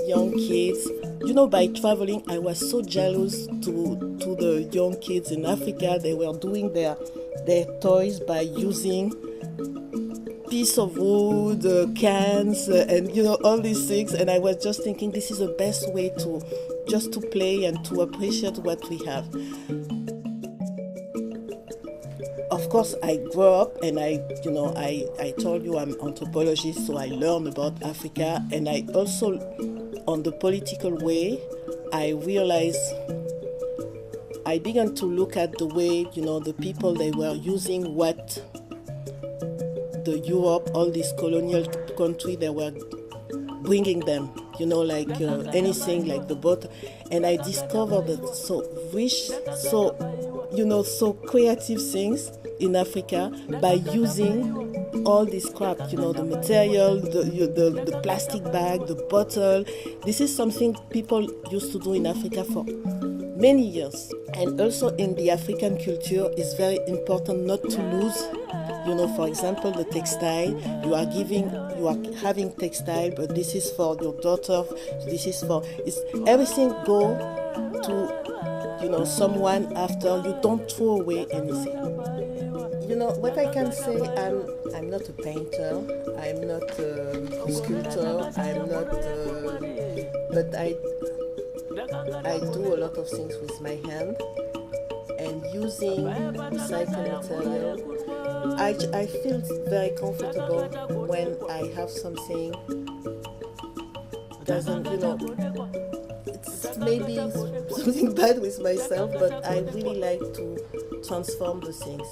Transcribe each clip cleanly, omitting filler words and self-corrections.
young kids. You know, by traveling, I was so jealous to the young kids in Africa. They were doing their toys by using piece of wood, cans, and all these things. And I was just thinking, this is the best way to play and to appreciate what we have. Of course, I grew up and I told you I'm anthropologist, so I learned about Africa. And I also, on the political way, I realized, I began to look at the way, the people, they were using what the Europe, all these colonial countries, they were bringing them, anything like the boat. And I discovered that so rich, so creative things in Africa by using all this crap, the material, the plastic bag, the bottle. This is something people used to do in Africa for many years. And also in the African culture, it's very important not to lose, for example, the textile. You are having textile, but this is for your daughter, everything go to, someone after. You don't throw away anything. What I can say, I'm not a painter, I'm not a sculptor, but I do a lot of things with my hand, and using recycled material, I feel very comfortable when I have something doesn't, it's maybe something bad with myself, but I really like to transform the things,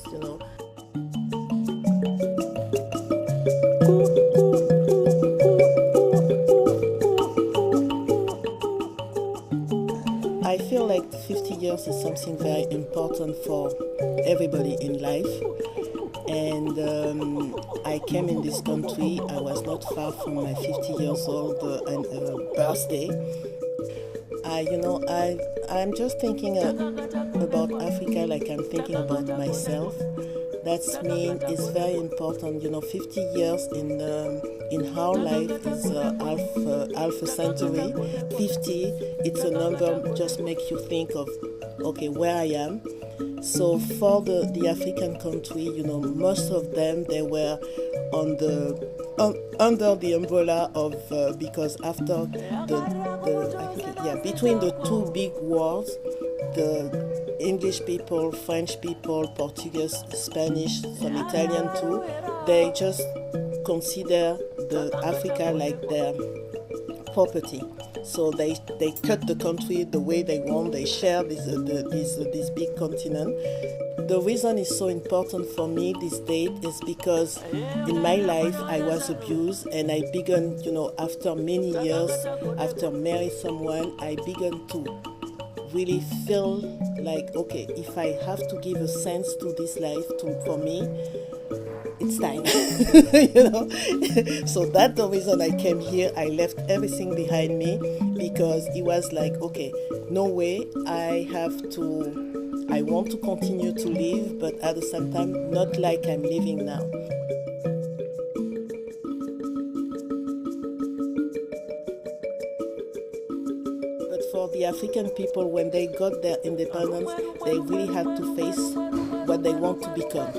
I feel like 50 years is something very important for everybody in life. And I came in this country, I was not far from my 50 years old birthday. I'm just thinking about Africa like I'm thinking about myself. That's mean it's very important. 50 years in our life is half a century. 50, it's a number just makes you think of, okay, where I am. So for the African country, most of them, they were under the umbrella of because after between the two big wars, the English people, French people, Portuguese, Spanish, some Italian too, they just consider the Africa like their property. So they cut the country the way they want. They share this big continent. The reason it's so important for me this date is because in my life I was abused, and I began, after many years, after marrying someone, I began to really feel like, okay, if I have to give a sense to this life, for me, it's time. So that's the reason I came here. I left everything behind me because it was like, okay, no way, I want to continue to live, but at the same time, not like I'm living now. But for the African people, when they got their independence, they really had to face what they want to become.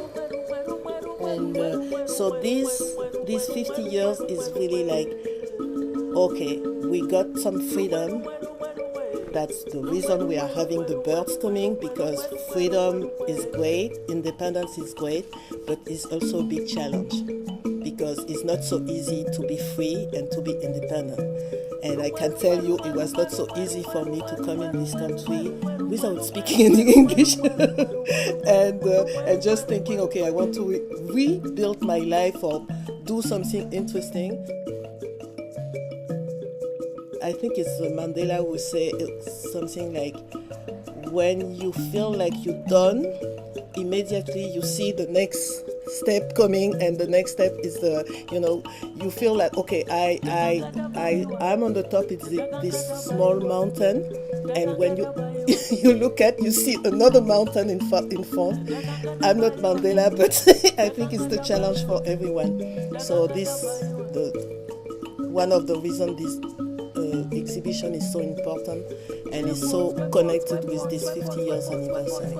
And so these 50 years is really like, okay, we got some freedom. That's the reason we are having the birds coming, because freedom is great, independence is great, but it's also a big challenge because it's not so easy to be free and to be independent. And I can tell you, it was not so easy for me to come in this country without speaking any English and just thinking, okay, I want to rebuild my life or do something interesting. I think it's Mandela who say something like, when you feel like you're done, immediately you see the next step coming, and the next step is you feel like, okay, I'm on the top. It's this small mountain, and when you look you see another mountain in front. I'm not Mandela, but I think it's the challenge for everyone. So one of the reasons this exhibition is so important and is so connected with this 50 years anniversary.